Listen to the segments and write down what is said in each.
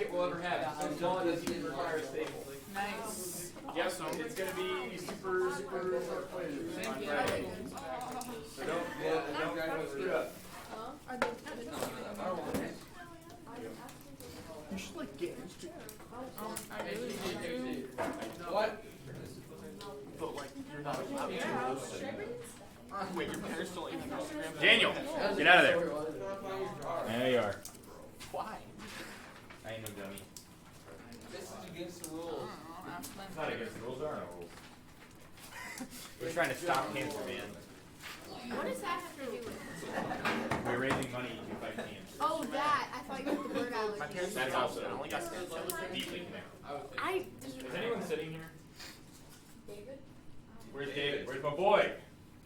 point we'll ever have. So small it doesn't even require a staple. Nice. Yep, so it's going to be super short equations on Friday. So don't screw it up. You should like get into I really want to. What? but like you're not allowed to. Wait, your parents don't even Instagram? Daniel, get out of there. There you are. Why? I ain't no dummy. This is against the rules. It's not against the rules, there are no rules. We're trying to stop cancer, man. What does that have to do with it? We're raising money to fight cancer. Oh, that. I thought you meant the word My allergy. parents That's also I only got deeply connected. Is anyone sitting here? David? Where's David? Where's my boy?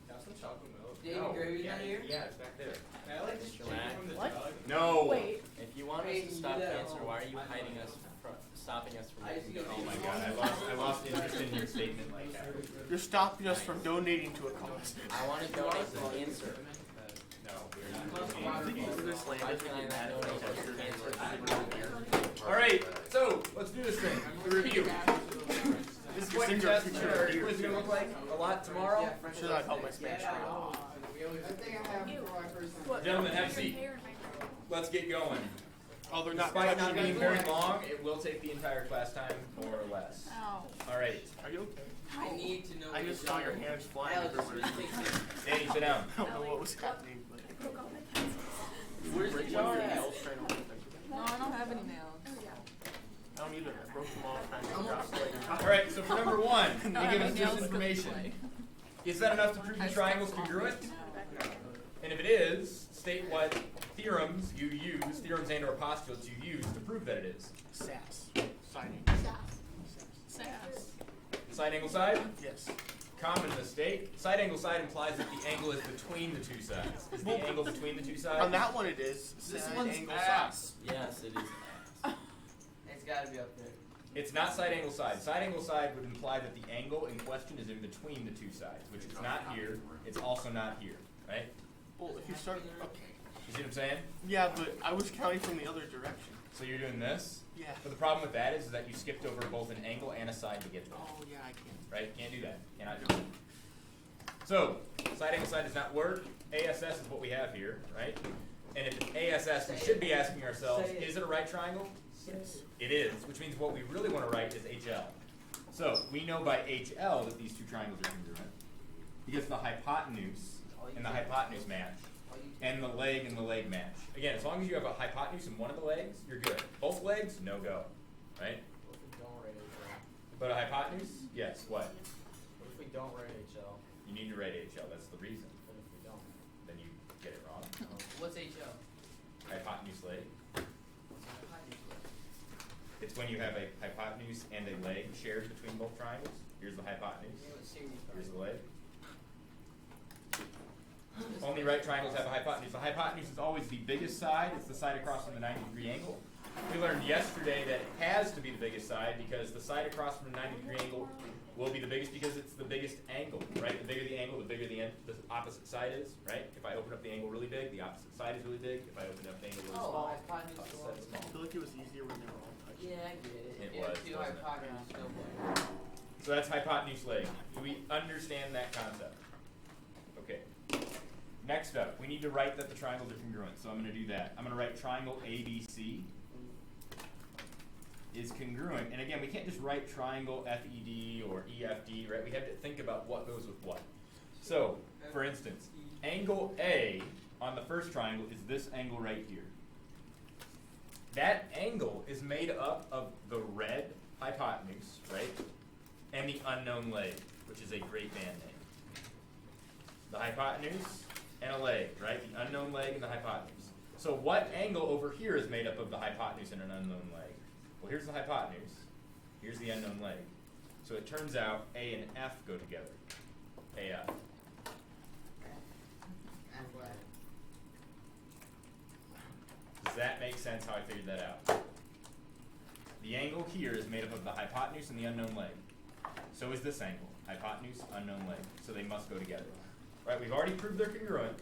Have some chocolate milk. No. David Gravy's Yeah, not here? Yeah, it's back there. I like this chicken from the What? dog. No. Wait. If you want us to stop cancer, why are you hiding us from stopping us from making Oh my God, I lost interest in your statement like that. You're stopping us from donating to a cause. I want to donate to cancer. No, we're not. This land Why is can I not donate to cancer? All right, so let's do this thing. The review. This is what your test or your quiz is going to look like a lot tomorrow. Should I help my Spanish? Gentlemen, have a seat. Let's get going. Oh, they're not. Despite not being very long, it will take the entire class time, more or less. Ow. All right. Are you okay? I need to know. I just saw your hands flying everywhere. Danny, sit down. I don't know what was happening, but Where's the jar at? No, I don't have any nails. I don't either. I broke them all trying to drop. All right, so for number one, they I give have us nails this 'cause information. of play. Is that enough to prove the triangle's congruent? And if it is, state what theorems you use, theorems and or postulates you use to prove that it is. Sass. Signing. Sass. Side angle side? Yes. Common mistake. Side angle side implies that the angle is between the two sides. Is the angle between the two sides? On that one it is. This Side one's angle ass. Yes, it is. It's gotta be up there. It's not side angle side. Side angle side would imply that the angle in question is in between the two sides, which it's not here. It's also not here, right? Well, if you start. Okay. You see what I'm saying? Yeah, but I was counting from the other direction. So you're doing this? Yeah. But the problem with that is that you skipped over both an angle and a side to get there. Oh, yeah, I can. Right? Can't do that. Cannot do it. So, side angle side does not work. ASS is what we have here, right? And if it's ASS, we should be asking ourselves, is it a right triangle? Yes. It is, which means what we really want to write is HL. So, we know by HL that these two triangles are congruent because the hypotenuse and the hypotenuse match, and the leg match. Again, as long as you have a hypotenuse in one of the legs, you're good. Both legs, no go, right? What if we don't write HL? But a hypotenuse, yes, what? What if we don't write HL? You need to write HL, that's the reason. What if we don't? Then you get it wrong. What's HL? Hypotenuse leg. What's a hypotenuse like? It's when you have a hypotenuse and a leg shared between both triangles. Here's the hypotenuse. Yeah, let's see Here's the leg. Only right triangles have a hypotenuse. The hypotenuse is always the biggest side. It's the side across from the 90-degree angle. We learned yesterday that it has to be the biggest side because the side across from the 90-degree angle will be the biggest because it's the biggest angle, right? The bigger the angle, the bigger the opposite side is, right? If I open up the angle really big, the opposite side is really big. If I open up the angle really small, hypotenuse opposite one. side is I small. feel like it was easier when they were all touched. Yeah, I get it. It Yeah, was, two wasn't it? hypotenuse, no more. So that's hypotenuse leg. Do we understand that concept? Okay. Next up, we need to write that the triangles are congruent. So I'm going to do that. I'm going to write triangle ABC is congruent. And again, we can't just write triangle FED or EFD, right? We have to think about what goes with what. So, for instance, angle A on the first triangle is this angle right here. That angle is made up of the red hypotenuse, right? And the unknown leg, which is a great band name. The hypotenuse and a leg, right? The unknown leg and the hypotenuse. So what angle over here is made up of the hypotenuse and an unknown leg? Well, here's the hypotenuse. Here's the unknown leg. So it turns out A and F go together. AF. I'm glad. Does that make sense how I figured that out? The angle here is made up of the hypotenuse and the unknown leg. So is this angle. Hypotenuse, unknown leg. So they must go together. Right, we've already proved they're congruent.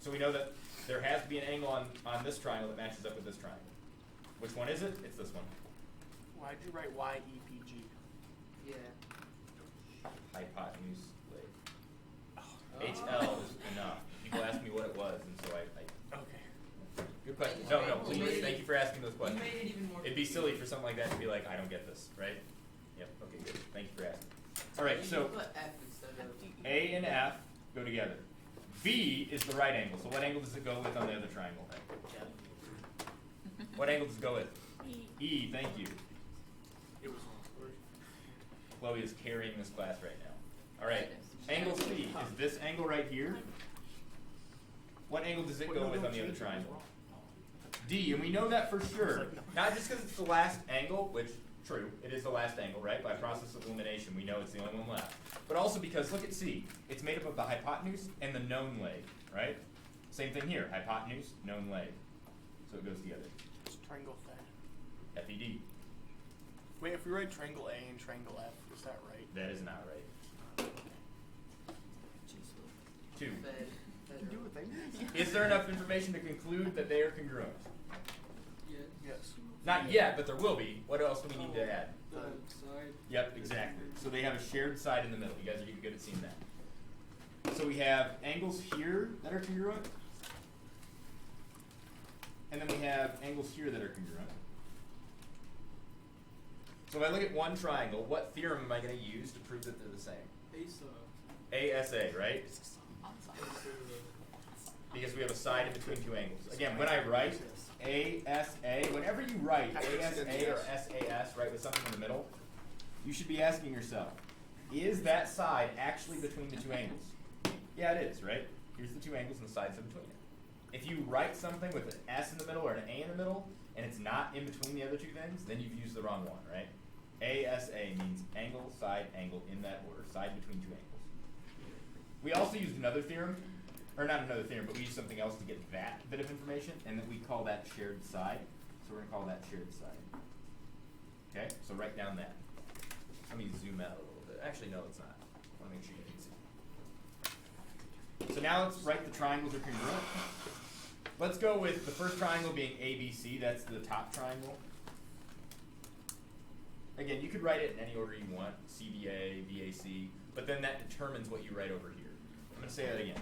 So we know that there has to be an angle on this triangle that matches up with this triangle. Which one is it? It's this one. Why'd you write YEPG? Yeah. Hypotenuse leg. HL is enough. People ask me what it was, and so I Okay. good question. No, please, thank you for asking those You questions. made it even more. It'd be silly for something like that to be like, I don't get this, right? Yep, okay, good. Thank you for asking. All right, so You put F instead of. A and F go together. B is the right angle. So what angle does it go with on the other triangle? What angle does it go with? E, thank you. It was Chloe is carrying this class right now. All right, angle C is this angle right here. What angle does it go with on the other triangle? D, and we know that for sure. Not just because it's the last angle, which, true, it is the last angle, right? By process of elimination, we know it's the only one left. But also because, look at C. It's made up of the hypotenuse and the known leg, right? Same thing here, hypotenuse, known leg. So it goes together. It's triangle thing. FED. Wait, if we write triangle A and triangle F, is that right? That is not right. 2. Do what they want. Is there enough information to conclude that they are congruent? Yes. Not yet, but there will be. What else do we need to add? The side. Yep, exactly. So they have a shared side in the middle. You guys are getting good at seeing that. So we have angles here that are congruent. And then we have angles here that are congruent. So if I look at one triangle, what theorem am I going to use to prove that they're the same? ASA, right? Because we have a side in between two angles. Again, when I write ASA, whenever you write ASA or SAS, right, with something in the middle, you should be asking yourself, is that side actually between the two angles? Yeah, it is, right? Here's the two angles and the sides in between it. If you write something with an S in the middle or an A in the middle, and it's not in between the other two things, then you've used the wrong one, right? ASA means angle, side, angle in that order, side between two angles. We also used another theorem, or not another theorem, but we used something else to get that bit of information, and then we call that shared side. So we're going to call that shared side. Okay, so write down that. Let me zoom out a little bit. Actually, no, it's not. I want to make sure you can see. So now let's write the triangles are congruent. Let's go with the first triangle being ABC. That's the top triangle. Again, you could write it in any order you want, CBA, BAC, but then that determines what you write over here. I'm going to say that again.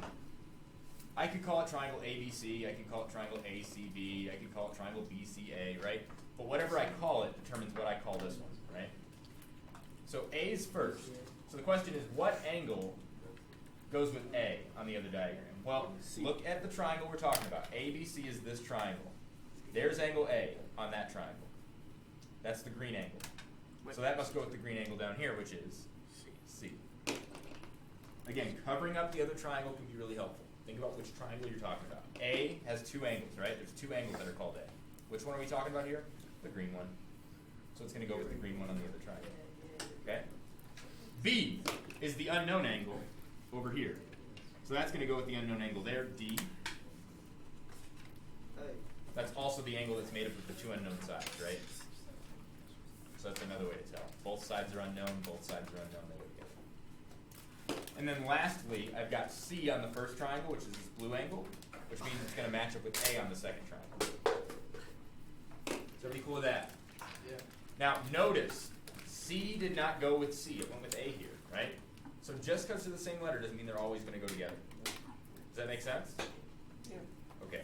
I could call it triangle ABC, I could call it triangle ACB, I could call it triangle BCA, right? But whatever I call it determines what I call this one, right? So A is first. So the question is, what angle goes with A on the other diagram? Well, look at the triangle we're talking about. ABC is this triangle. There's angle A on that triangle. That's the green angle. So that must go with the green angle down here, which is C. Again, covering up the other triangle can be really helpful. Think about which triangle you're talking about. A has two angles, right? There's two angles that are called A. Which one are we talking about here? The green one. So it's going to go with the green one on the other triangle. Okay? B is the unknown angle over here. So that's going to go with the unknown angle there, D. That's also the angle that's made up of the two unknown sides, right? So that's another way to tell. Both sides are unknown, both sides are unknown, they go together. And then lastly, I've got C on the first triangle, which is this blue angle, which means it's going to match up with A on the second triangle. Is everybody cool with that? Yeah. Now, notice, C did not go with C, it went with A here, right? So just because they're the same letter doesn't mean they're always going to go together. Does that make sense? Yeah. Okay.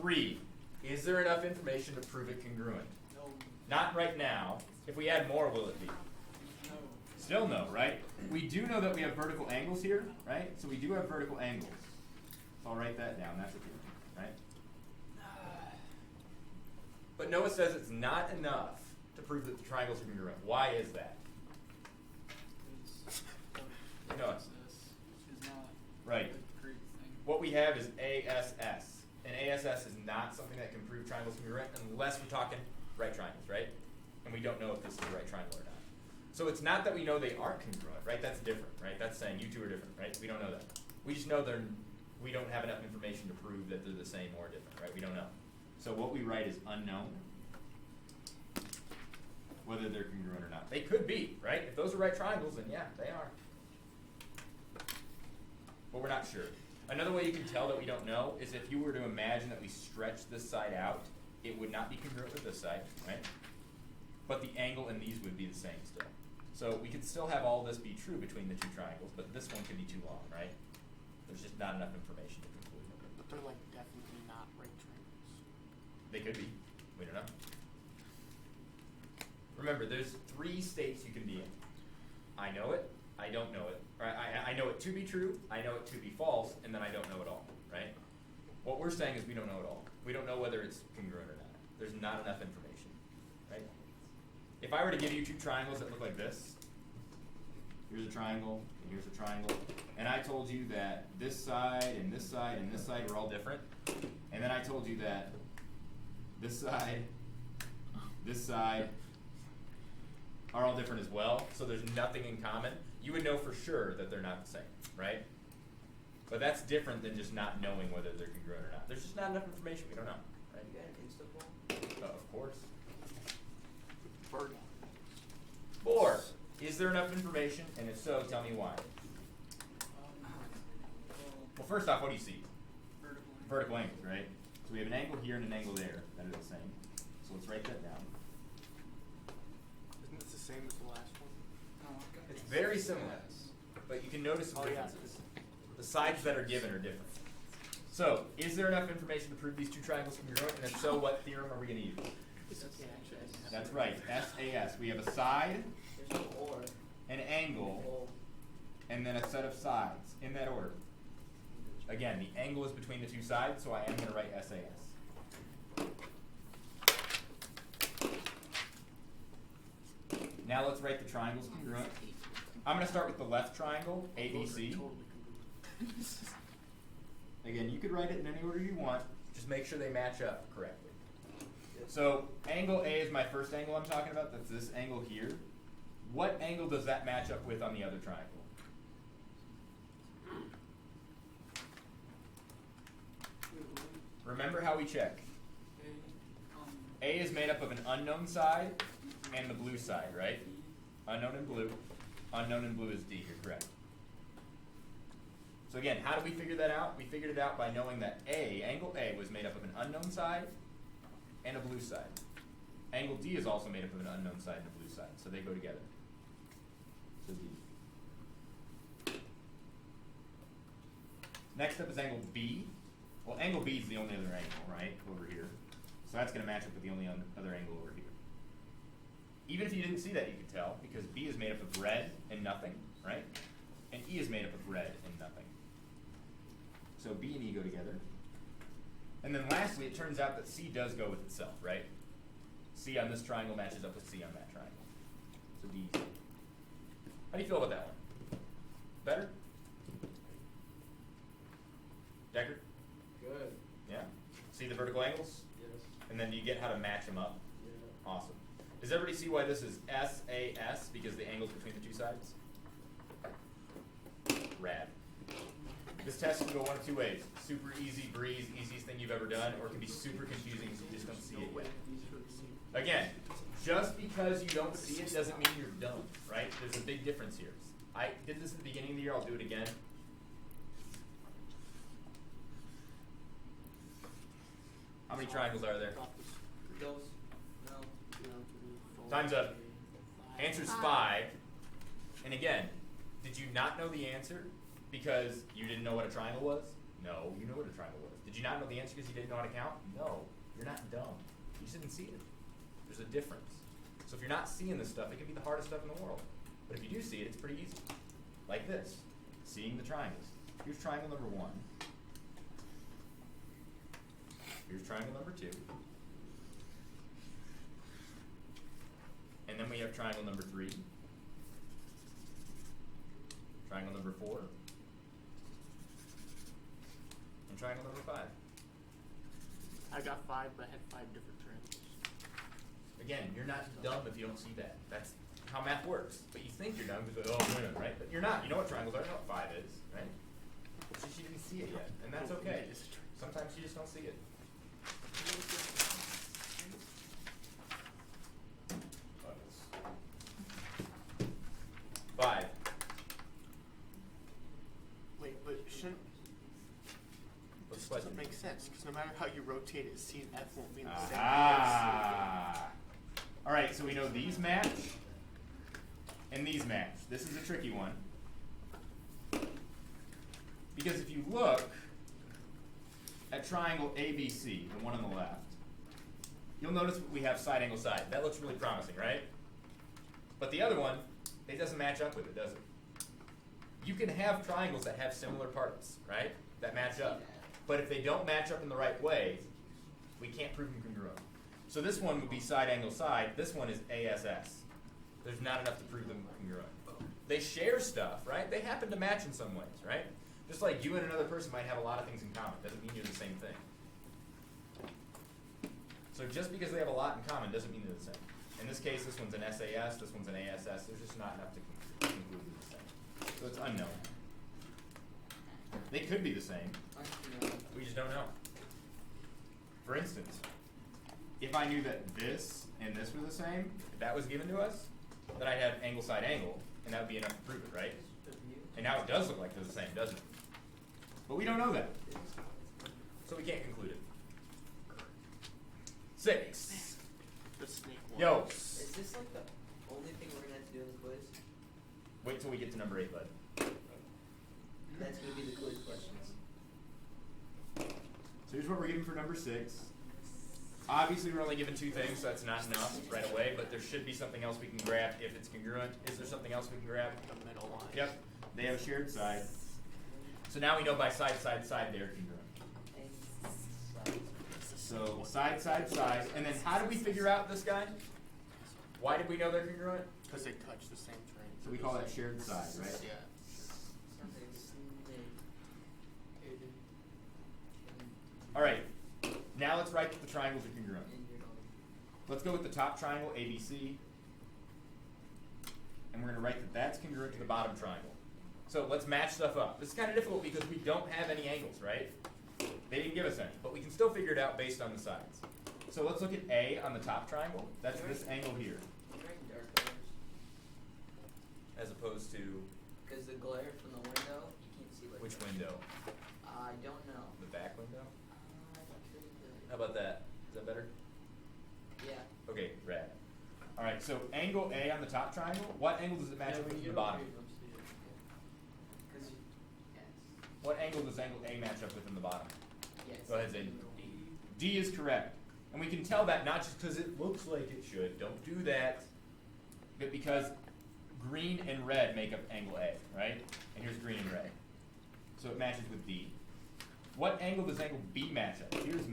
3, is there enough information to prove it congruent? No. Not right now. If we add more, will it be? No. Still no, right? We do know that we have vertical angles here, right? So we do have vertical angles. So I'll write that down. That's a theorem, right? But Noah says it's not enough to prove that the triangles are congruent. Why is that? Noah. Is not Right. a great thing. What we have is ASS. And ASS is not something that can prove triangles congruent unless we're talking right triangles, right? And we don't know if this is a right triangle or not. So it's not that we know they aren't congruent, right? That's different, right? That's saying you two are different, right? We don't know that. We just know we don't have enough information to prove that they're the same or different, right? We don't know. So what we write is unknown, whether they're congruent or not. They could be, right? If those are right triangles, then yeah, they are. But we're not sure. Another way you can tell that we don't know is if you were to imagine that we stretch this side out it would not be congruent with this side, right? But the angle in these would be the same still. So we could still have all this be true between the two triangles, but this one could be too long, right? There's just not enough information to conclude. But they're like definitely not right triangles. They could be. We don't know. Remember, there's 3 states you can be in. I know it, I don't know it. Or I know it to be true, I know it to be false, and then I don't know it all, right? What we're saying is we don't know it all. We don't know whether it's congruent or not. There's not enough information, right? If I were to give you 2 triangles that look like this, here's a triangle, and here's a triangle, and I told you that this side and this side and this side were all different, and then I told you that this side are all different as well, so there's nothing in common, you would know for sure that they're not the same, right? But that's different than just not knowing whether they're congruent or not. There's just not enough information, we don't know, right? You got an Insta poll? Of course. Bird. 4, is there enough information, and if so, tell me why. Well, first off, what do you see? Vertical angles, right? So we have an angle here and an angle there that are the same. So let's write that down. Isn't this the same as the last one? It's very similar, but you can notice some Oh, yeah. differences. The sides that are given are different. So, is there enough information to prove these 2 triangles congruent? And if so, what theorem are we going to use? That's right, SAS. We have a side, There's no or. an angle, and then a set of sides, in that order. Again, the angle is between the 2 sides, so I am going to write SAS. Now let's write the triangles congruent. I'm going to start with the left triangle, ABC. Totally congruent. Again, you could write it in any order you want, just make sure they match up correctly. So angle A is my first angle I'm talking about, that's this angle here. What angle does that match up with on the other triangle? Remember how we check. A is made up of an unknown side and the blue side, right? Unknown in blue. Unknown in blue is D, you're correct. So again, how do we figure that out? We figured it out by knowing that angle A was made up of an unknown side and a blue side. Angle D is also made up of an unknown side and a blue side, so they go together. So D. Next up is angle B. Well, angle B is the only other angle, right, over here. So that's going to match up with the only other angle over here. Even if you didn't see that, you could tell, because B is made up of red and nothing, right? And E is made up of red and nothing. So B and E go together. And then lastly, it turns out that C does go with itself, right? C on this triangle matches up with C on that triangle. So D. How do you feel about that one? Better? Deckard? Good. Yeah? See the vertical angles? Yes. And then do you get how to match them up? Yeah. Awesome. Does everybody see why this is SAS? Because the angle's between the 2 sides? Rad. This test can go one of 2 ways. Super easy breeze, easiest thing you've ever done, or it can be super confusing because you just don't see it yet. Again, just because you don't see it doesn't mean you're dumb, right? There's a big difference here. I did this at the beginning of the year, I'll do it again. How many triangles are there? Those. No. Time's up. Answer's 5. And again, did you not know the answer because you didn't know what a triangle was? No, you know what a triangle was. Did you not know the answer because you didn't know how to count? No, you're not dumb. You just didn't see it. There's a difference. So if you're not seeing this stuff, it can be the hardest stuff in the world. But if you do see it, it's pretty easy. Like this, seeing the triangles. Here's triangle number 1. Here's triangle number 2. And then we have triangle number 3. Triangle number 4. And triangle number 5. I got 5, but I had 5 different triangles. Again, you're not dumb if you don't see that. That's how math works. But you think you're dumb because, oh, man, right? But you're not. You know what triangles are. You know what 5 is, right? It's just you didn't see it yet. And that's okay. Sometimes you just don't see it. Five. Wait, but shouldn't What's this the question? doesn't make sense because no matter how you you rotate it, C and F won't be in the same place. Ah. All right, so we know these match and these match. This is a tricky one. Because if you look at triangle ABC, the one on the left, you'll notice we have side angle side. That looks really promising, right? But the other one, it doesn't match up with it, does it? You can have triangles that have similar parts, right? That match up. But if they don't match up in the right way, we can't prove them congruent. So this one would be side angle side. This one is ASS. There's not enough to prove them congruent. They share stuff, right? They happen to match in some ways, right? Just like you and another person might have a lot of things in common. Doesn't mean you're the same thing. So just because they have a lot in common doesn't mean they're the same. In this case, this one's an SAS, this one's an ASS. There's just not enough to conclude they're the same. So it's unknown. They could be the same. We just don't know. For instance, if I knew that this and this were the same, if that was given to us, then I'd have angle side angle, and that would be enough to prove it, right? And now it does look like they're the same, doesn't it? But we don't know that. So we can't conclude it. 6. The snake one. Yo. Is this like the only thing we're gonna have to do in the quiz? Wait till we get to number 8, bud. That's gonna be the quiz questions. So here's what we're given for number 6. Obviously, we're only given 2 things, so that's not enough right away, but there should be something else we can grab if it's congruent. Is there something else we can grab? The middle line. Yep. They have a shared side. So now we know by side, side, side they're congruent. So side, side, side. And then how do we figure out this guy? Why did we know they're congruent? Because they touch the same train. So we call that shared side, right? Yeah. All right. Now let's write that the triangles are congruent. Let's go with the top triangle, ABC. And we're going to write that that's congruent to the bottom triangle. So let's match stuff up. This is kind of difficult because we don't have any angles, right? They didn't give us any, but we can still figure it out based on the sides. So let's look at A on the top triangle. That's this angle here. Dark colors. As opposed to Because the glare from the window, you can't see like which that. window? I don't know. The back window? I could, How about that? Is that better? yeah. Okay, rad. All right, so angle A on the top triangle, what angle does it match up with the bottom? Because yes. What angle does angle A match up with in the bottom? Yes. Go ahead, Zane. D is correct. And we can tell that not just because it looks like it should, don't do that, but because green and red make up angle A, right? And here's green and red. So it matches with D. What angle does angle B match up? Here's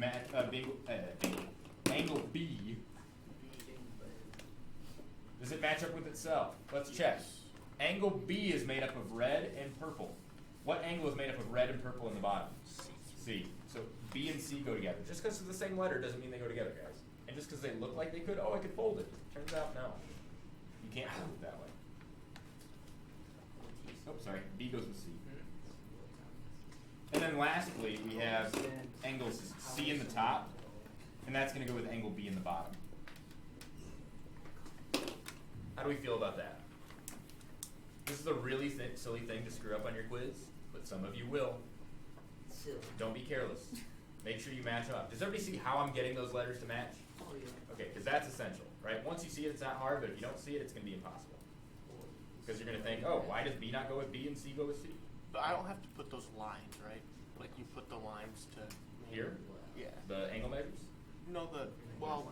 angle B. Does it match up with itself? Let's check. Angle B is made up of red and purple. What angle is made up of red and purple in the bottom? C. So B and C go together. Just because it's the same letter doesn't mean they go together, guys. And just because they look like they could, oh, I could fold it. Turns out, no. You can't fold it that way. Oh, sorry. B goes with C. And then lastly, we have angle C in the top, and that's going to go with angle B in the bottom. How do we feel about that? This is a really silly thing to screw up on your quiz, but some of you will. Silly. Don't be careless. Make sure you match up. Does everybody see how I'm getting those letters to match? Oh yeah. Okay, because that's essential, right? Once you see it, it's not hard, but if you don't see it, it's going to be impossible. Because you're going to think, oh, why does B not go with B and C go with C? But I don't have to put those lines, right? Like you put the lines to Here? Yeah. The angle measures? No,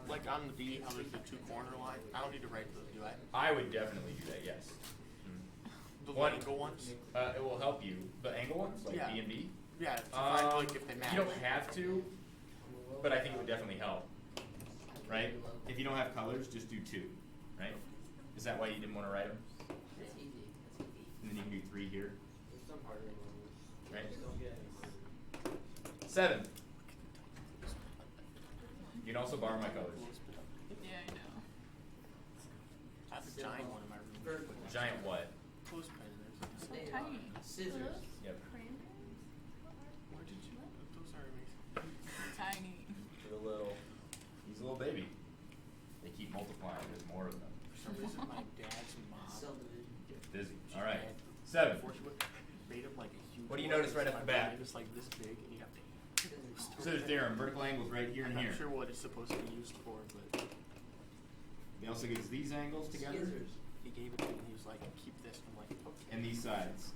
like on the D, how there's the 2 corner line. I don't need to write those, do I? I would definitely do that, yes. The One- angle ones. It will help you. The angle ones, like Yeah. B and B? Yeah. To find like if they match. You don't have to, but I think it would definitely help, right? If you don't have colors, just do 2, right? Is that why you didn't want to write them? That's easy. That's easy. And then you can do 3 here, There's some harder ones. right? Just don't get 7. You can also borrow my colors. Yeah, I know. I have a giant one in my room. Giant what? Clothespin. So They tiny. Scissors. Yep. Where did you put those? Are amazing. Tiny. He's a little baby. They keep multiplying. There's more of them. For some reason, my dad's mom. Subdivision. Gets busy. All right. 7. Before she made him like a huge. What do you one, notice right off my the bat? brother was like this big, and you have to. So there's theorem, vertical angles right here I'm and not here. sure what it's supposed to be used for, but He also gives these angles together he gave it to me and he was like, keep this. I'm like, okay. and these sides.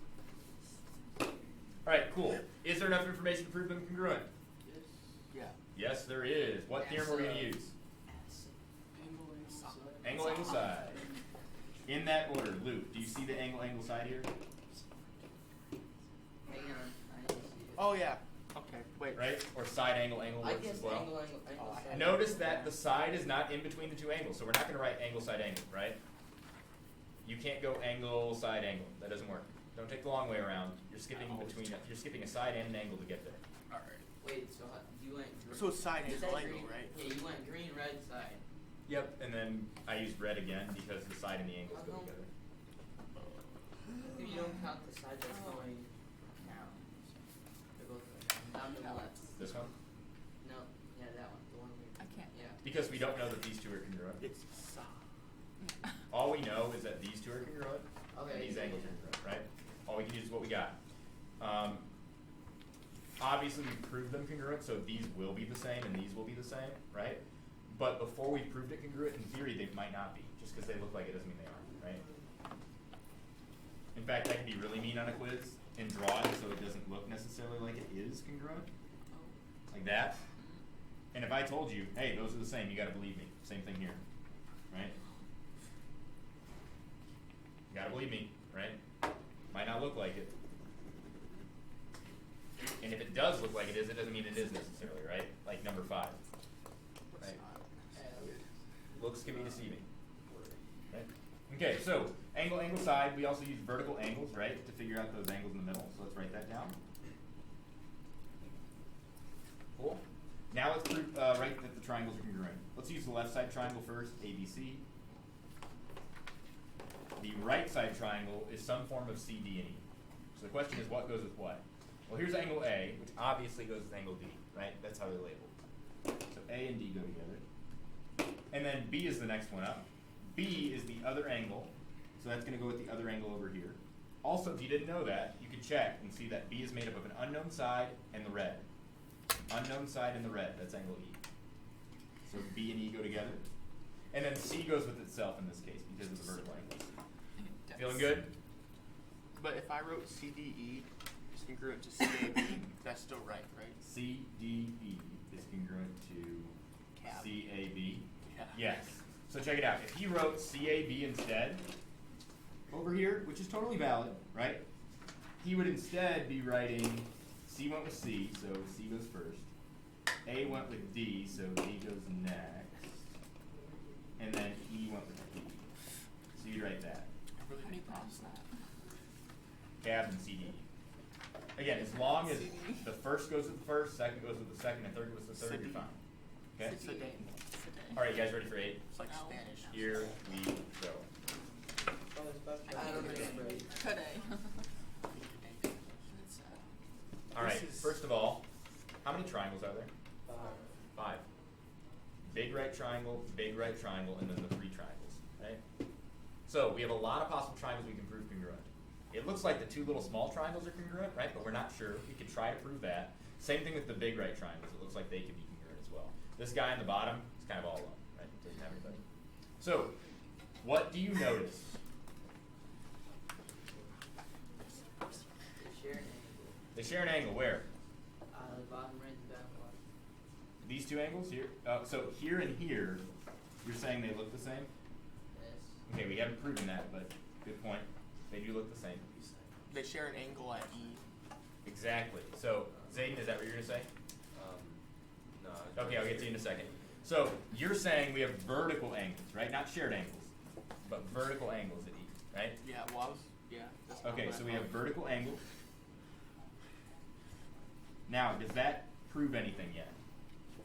Alright, cool. Is there enough information to prove them congruent? Yeah. Yes, there is. What theorem are we going to use? Angle, Angle, side. In that order, Luke, do you see the angle, side here? Hang on. I need to see it. Oh yeah. Okay. Wait. Right? Or side angle, I works guess as well. angle, Oh, I side. Notice that the side is not in between the two angles, so we're not going to write angle, side, angle, right? You can't go angle, side, angle. That doesn't work. Don't take the long way around. You're skipping between. You're skipping a side and an angle to get there. All right. Wait, so you went green. So it's side Is angle, that angle, green? right? Yeah, you went green, red, side. Yep. And then I used red again because the side and the angles go together. If you don't count the side that's going down. They're both down to the left. This one? No, yeah, that one. The one we. I can't. Yeah. Because we don't know that these two are congruent. It's side. All we know is that these two are congruent. Okay. And these angles are congruent, right? All we can use is what we got. Obviously, we proved them congruent, so these will be the same and these will be the same, right? But before we proved it congruent, in theory, they might not be. Just because they look like it doesn't mean they are, right? In fact, I can be really mean on a quiz and draw it so it doesn't look necessarily like it is congruent, like that. And if I told you, hey, those are the same, you got to believe me. Same thing here, right? You got to believe me, right? Might not look like it. And if it does look like it is, it doesn't mean it is necessarily, right? Like number 5. Right? Looks can be deceiving. Right? Okay, so angle, side. We also use vertical angles, right, to figure out those angles in the middle. So let's write that down. Cool. Now let's write that the triangles are congruent. Let's use the left side triangle first, ABC. The right side triangle is some form of CD and E. So the question is, what goes with what? Well, here's angle A, which obviously goes with angle D, right? That's how they're labeled. So A and D go together. And then B is the next one up. B is the other angle, so that's going to go with the other angle over here. Also, if you didn't know that, you could check and see that B is made up of an unknown side and the red. Unknown side and the red, that's angle E. So B and E go together. And then C goes with itself in this case because of the vertical angles. Feeling good? But if I wrote CDE is congruent to CAB, that's still right? CDE is congruent to Cab. CAB. Yeah. Yes. So check it out. If he wrote CAB instead, over here, which is totally valid, right? He would instead be writing C went with C, so C goes first. A went with D, so D goes next. And then E went with D. So you'd write that. I really How do you hate pronounce that? Cab and CD. Again, as long as the first goes with the first, second goes with the second, and third goes with the third, you're fine. Okay? It's a day. All right, you guys ready for 8? It's like No. Spanish. Here we go. I don't remember. Could I? It's, All right, This is- first of all, how many triangles are there? 5. Big right triangle, and then the 3 triangles, right? So we have a lot of possible triangles we can prove congruent. It looks like the 2 little small triangles are congruent, right? But we're not sure. We could try to prove that. Same thing with the big right triangles. It looks like they could be congruent as well. This guy in the bottom is kind of all alone, right? Doesn't have anybody. So, what do you notice? They share an angle. They share an angle where? The bottom right and back one. These 2 angles here? So here and here, you're saying they look the same? Yes. Okay, we haven't proven that, but good point. They do look the same. They share an angle at E. Exactly. So, Zayden, is that what you're going to say? No. Okay, I'll get to you in a second. So, you're saying we have vertical angles, right? Not shared angles, but vertical angles at E, right? Yeah, well, I was, yeah. That's not Okay, what I so we have thought. vertical angles. Now, does that prove anything yet?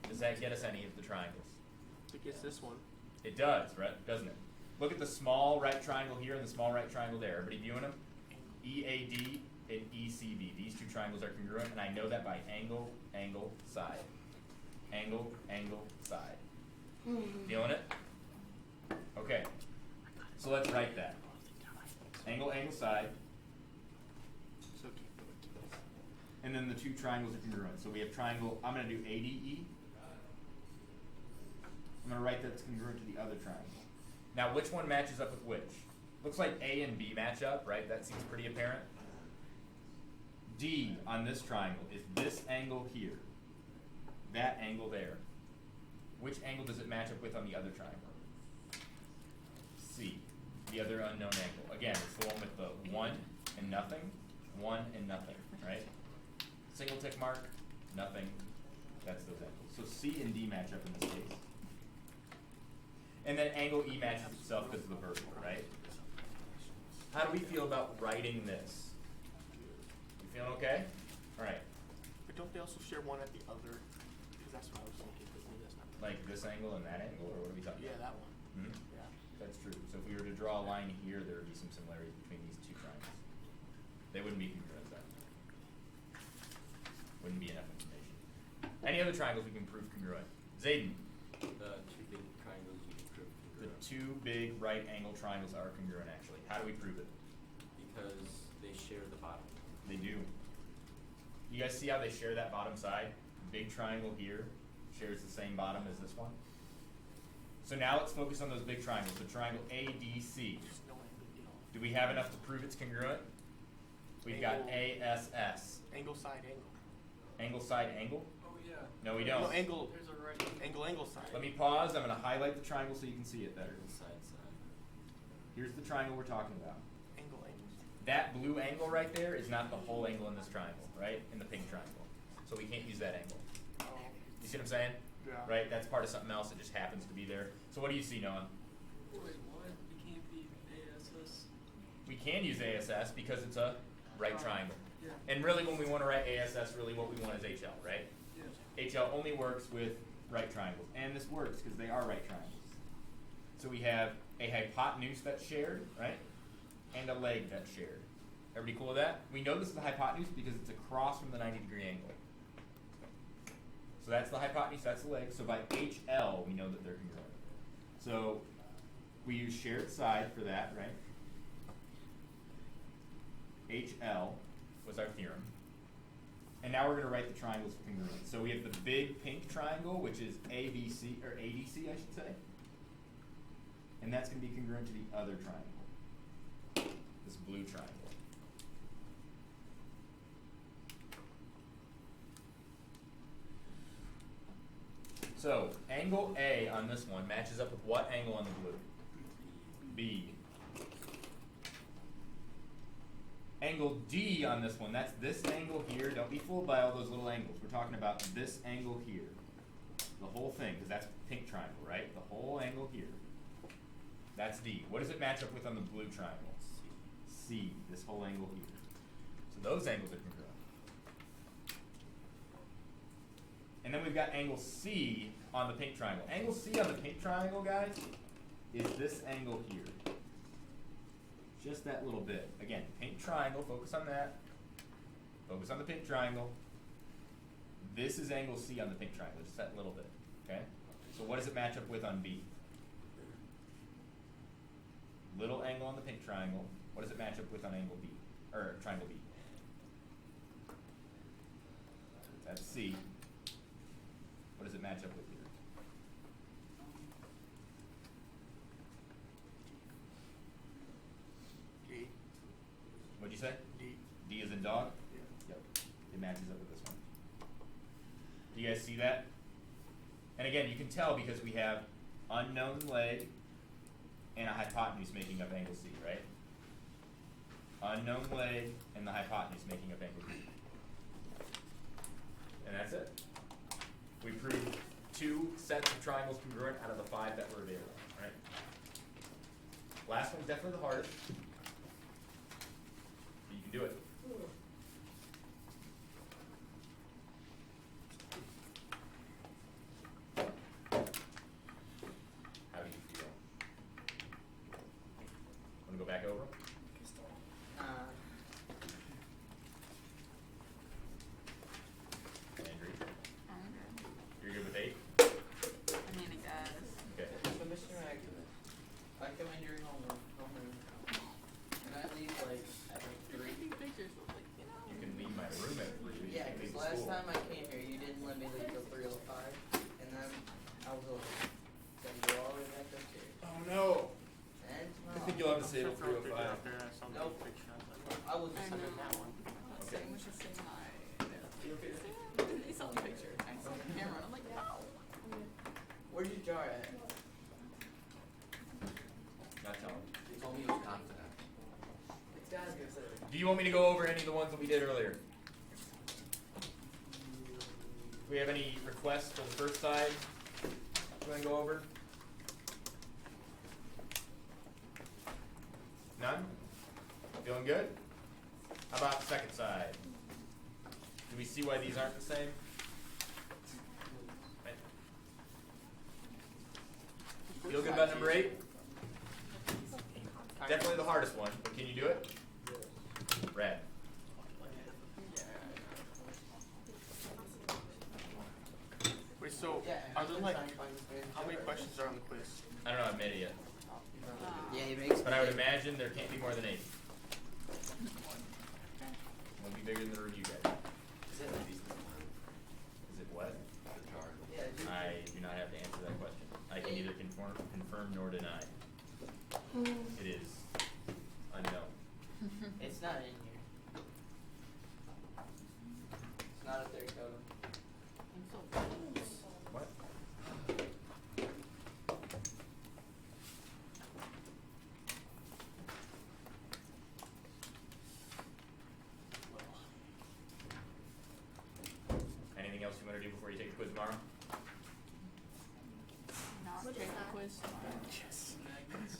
Does that get us any of the triangles? It gets this one. It does, right? Doesn't it? Look at the small right triangle here and the small right triangle there. Everybody viewing them? EAD and ECB. These 2 triangles are congruent, and I know that by angle, side. Angle, side. Feeling it? Okay. So let's write that. Angle, side. So keep and then the two triangles are congruent. So we have triangle, I'm going to do ADE. I'm going to write that's congruent to the other triangle. Now, which one matches up with which? Looks like A and B match up, right? That seems pretty apparent. D on this triangle is this angle here, that angle there. Which angle does it match up with on the other triangle? C, the other unknown angle. Again, it's the one with the 1 and nothing, 1 and nothing, right? Single tick mark, nothing, that's those angles. So C and D match up in this case. And then angle E matches itself because of the vertical, right? How do we feel about writing this? You feeling okay? All right. But don't they also share one at the other? Because that's what I was thinking. But maybe that's not. Like this angle and that angle, or what are we talking Yeah, about? that one. Mhm. Yeah. That's true. So if we were to draw a line here, there would be some similarities between these two triangles. They wouldn't be congruent then. Wouldn't be enough information. Any other triangles we can prove congruent? Zayden. The two big triangles you can prove The congruent. two big right angle triangles are congruent actually. How do we prove it? Because they share the bottom. They do. You guys see how they share that bottom side? Big triangle here shares the same bottom as this one. So now let's focus on those big triangles. The triangle ADC. There's no angle, you know. Do we have enough to prove it's congruent? We've got Angle. ASS. Angle side angle. Angle side angle? Oh, yeah. No, we don't. No, angle. There's a right. Angle side. Let me pause. I'm going to highlight the triangle so you can see it better. Side. Here's the triangle we're talking about. Angle. That blue angle right there is not the whole angle in this triangle, right? In the pink triangle. So we can't use that angle. Oh. You see what I'm saying? Yeah. Right? That's part of something else that just happens to be there. So what do you see, Noah? Wait, what? It can't be ASS. We can use ASS because it's a right triangle. Yeah. And really when we want to write ASS, really what we want is HL, right? Yeah. HL only works with right triangles. And this works because they are right triangles. So we have a hypotenuse that's shared, right? And a leg that's shared. Everybody cool with that? We know this is the hypotenuse because it's across from the 90-degree angle. So that's the hypotenuse, that's the leg. So by HL, we know that they're congruent. So we use shared side for that, right? HL was our theorem. And now we're going to write the triangles for congruent. So we have the big pink triangle, which is ABC, or ADC, I should say. And that's going to be congruent to the other triangle, this blue triangle. So angle A on this one matches up with what angle on the blue? B. Angle D on this one, that's this angle here. Don't be fooled by all those little angles. We're talking about this angle here. The whole thing, because that's pink triangle, right? The whole angle here. That's D. What does it match up with on the blue triangle? C, this whole angle here. So those angles are congruent. And then we've got angle C on the pink triangle. Angle C on the pink triangle, guys, is this angle here. Just that little bit. Again, pink triangle, focus on that. Focus on the pink triangle. This is angle C on the pink triangle, just that little bit, okay? So what does it match up with on B? Little angle on the pink triangle. What does it match up with on angle B, or triangle B? That's C. What does it match up with here? D. What'd you say? D. D is in dog? Yeah. Yep. It matches up with this one. Do you guys see that? And again, you can tell because we have unknown leg and a hypotenuse making up angle C, right? Unknown leg and the hypotenuse making up angle B. And that's it. We proved 2 sets of triangles congruent out of the 5 that were available, right? Last one's definitely the hardest. But you can do it. How do you feel? Want to go back over 'em? Andrew, you're good with 8? I mean, it does. Okay. So Mr. Activist, if I come in during homeroom, can I leave like at like 3? Taking pictures, was like, You can leave my my roommate for you. Yeah, You because leave last school. time I came here, you didn't let me leave till 3:05, and then I was over. Then you go all the way back upstairs. Oh no. And I think you'll have to stay till Throw a picture 3:05. out there and I saw the Nope. picture. I was like, I was I just under know. that one. Saying we should say hi. You okay? They saw the picture. I saw the camera. I'm like, no. Where'd you jar at? Not telling. He told me he was confident. It's guys gonna say. Do you want me to go over any of the ones that we did earlier? Do we have any requests for the first side? You want to go over? None? Feeling good? How about the second side? Do we see why these aren't the same? Right. Feel good about number 8? Definitely the hardest one, but can you do it? Rad. wait, so Yeah, are there like, trying to find this way. how many questions are on the quiz? I don't know, I've made it yet. Yeah, he makes. But I would imagine there can't be more than 8. Won't be bigger than the review guide. Is it at least the one? Is it what? The jar. Yeah, dude. I do not have to answer that question. I can neither confirm nor deny. It is unknown. It's not in here. It's not up there, Coda. What? Anything else you want to do before you take the quiz tomorrow? Not What is take the that? quiz tomorrow. Yes. Magnets.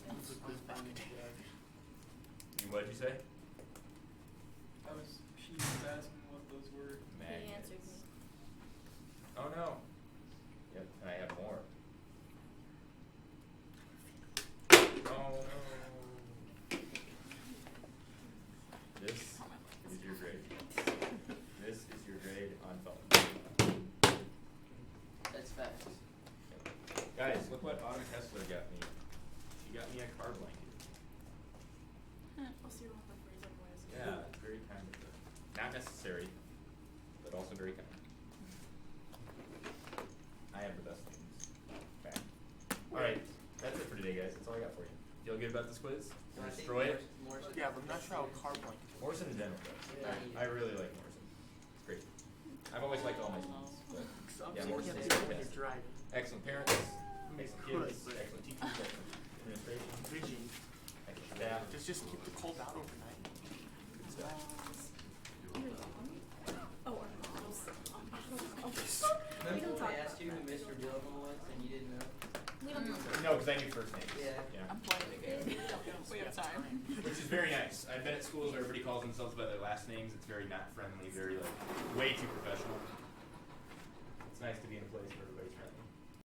Move the quiz back. What'd you say? She was asking what those were. He Magnets. answered me. Oh no. Yep, and I have more. Oh no. This is your grade. This is your grade on phone. That's fast. Guys, look what Autumn Kessler got me. She got me a car blanket. I'll see what the phrase otherwise. Yeah, it's very kind of her. Not necessary, but also very kind. I have the best things. Okay. Alright, that's it for today, guys. That's all I got for you. Feel good about this quiz? So I think Destroy it? Morrison- Yeah, but I'm not sure how car blanket. Morrison in general does. Yeah. I really like Morrison. It's great. I've always liked all my students, but yeah, Morrison is when you're fantastic. driving. Excellent parents, excellent kids, excellent teachers, excellent administration, Vision. excellent staff. Just keep the cold out overnight. Good stuff. Oh, Remember when I asked you who Mr. Gilligan was and you didn't know? we don't know. No, because I knew first names. Yeah. I'm playing the game. We have time. Which is very nice. I've been at schools where everybody calls themselves by their last names. It's very not friendly, very like way too professional. It's nice to be in a place where